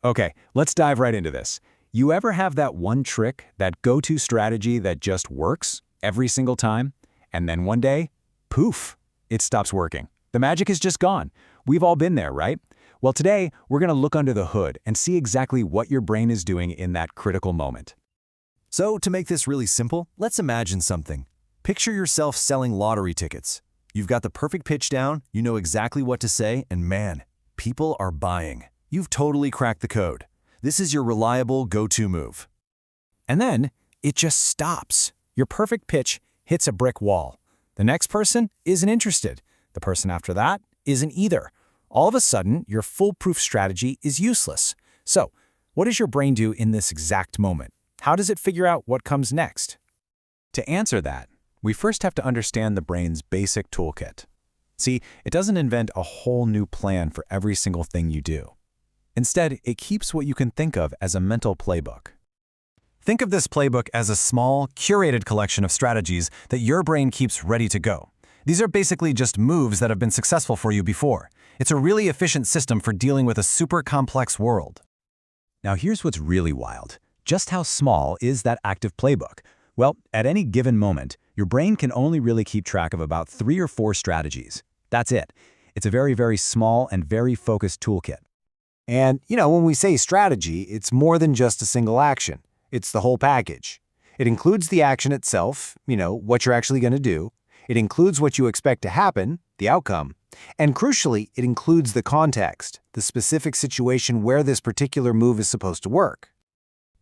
Okay, let's dive right into this. You ever have that one trick, that go-to strategy that just works every single time? And then one day, poof, it stops working. The magic is just gone. We've all been there, right? Well, today, we're going to look under the hood and see exactly what your brain is doing in that critical moment. So, to make this really simple, let's imagine something. Picture yourself selling lottery tickets. You've got the perfect pitch down, you know exactly what to say, and man, people are buying. You've totally cracked the code. This is your reliable go-to move. And then, it just stops. Your perfect pitch hits a brick wall. The next person isn't interested. The person after that isn't either. All of a sudden, your foolproof strategy is useless. So, what does your brain do in this exact moment? How does it figure out what comes next? To answer that, we first have to understand the brain's basic toolkit. See, it doesn't invent a whole new plan for every single thing you do. Instead, it keeps what you can think of as a mental playbook. Think of this playbook as a small, curated collection of strategies that your brain keeps ready to go. These are basically just moves that have been successful for you before. It's a really efficient system for dealing with a super complex world. Now here's what's really wild. Just how small is that active playbook? Well, at any given moment, your brain can only really keep track of about 3 or 4 strategies. That's it. It's a very, very small and very focused toolkit. And, when we say strategy, it's more than just a single action. It's the whole package. It includes the action itself, what you're actually going to do. It includes what you expect to happen, the outcome. And crucially, it includes the context, the specific situation where this particular move is supposed to work.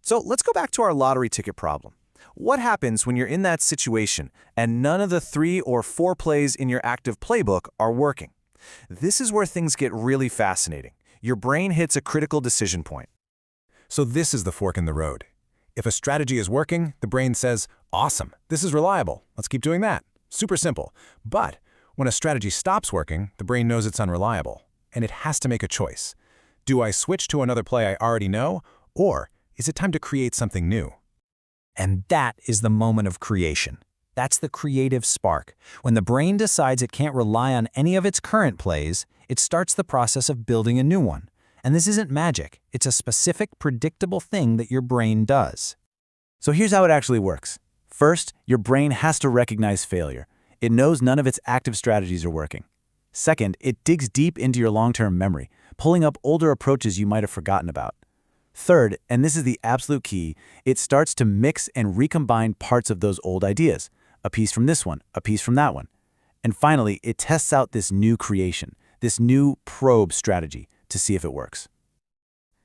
So let's go back to our lottery ticket problem. What happens when you're in that situation and none of the 3 or 4 plays in your active playbook are working? This is where things get really fascinating. Your brain hits a critical decision point. So this is the fork in the road. If a strategy is working, the brain says, awesome, this is reliable, let's keep doing that. Super simple. But when a strategy stops working, the brain knows it's unreliable, and it has to make a choice. Do I switch to another play I already know, or is it time to create something new? And that is the moment of creation. That's the creative spark. When the brain decides it can't rely on any of its current plays, it starts the process of building a new one. And this isn't magic. It's a specific, predictable thing that your brain does. So here's how it actually works. First, your brain has to recognize failure. It knows none of its active strategies are working. Second, it digs deep into your long-term memory, pulling up older approaches you might have forgotten about. Third, and this is the absolute key, it starts to mix and recombine parts of those old ideas. A piece from this one, a piece from that one. And finally, it tests out this new creation, this new probe strategy to see if it works.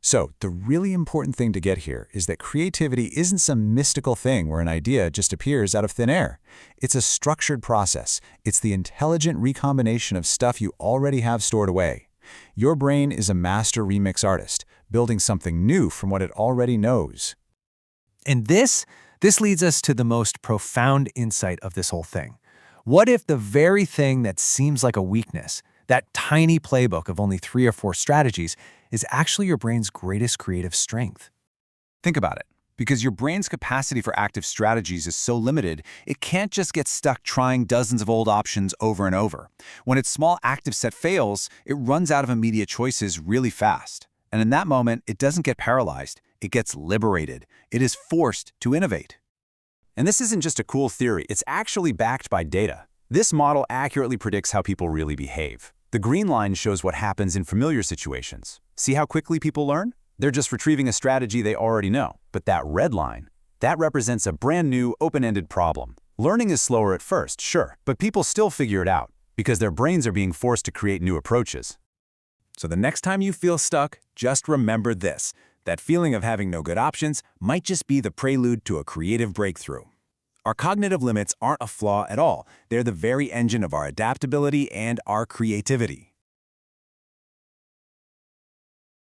So, the really important thing to get here is that creativity isn't some mystical thing where an idea just appears out of thin air. It's a structured process. It's the intelligent recombination of stuff you already have stored away. Your brain is a master remix artist, building something new from what it already knows. And this leads us to the most profound insight of this whole thing. What if the very thing that seems like a weakness, that tiny playbook of only 3 or 4 strategies, is actually your brain's greatest creative strength? Think about it. Because your brain's capacity for active strategies is so limited, it can't just get stuck trying dozens of old options over and over. When its small active set fails, it runs out of immediate choices really fast. And in that moment, it doesn't get paralyzed. It gets liberated. It is forced to innovate. And this isn't just a cool theory. It's actually backed by data. This model accurately predicts how people really behave. The green line shows what happens in familiar situations. See how quickly people learn? They're just retrieving a strategy they already know. But that red line, that represents a brand new, open-ended problem. Learning is slower at first, sure, but people still figure it out because their brains are being forced to create new approaches. So the next time you feel stuck, just remember this. That feeling of having no good options might just be the prelude to a creative breakthrough. Our cognitive limits aren't a flaw at all. They're the very engine of our adaptability and our creativity.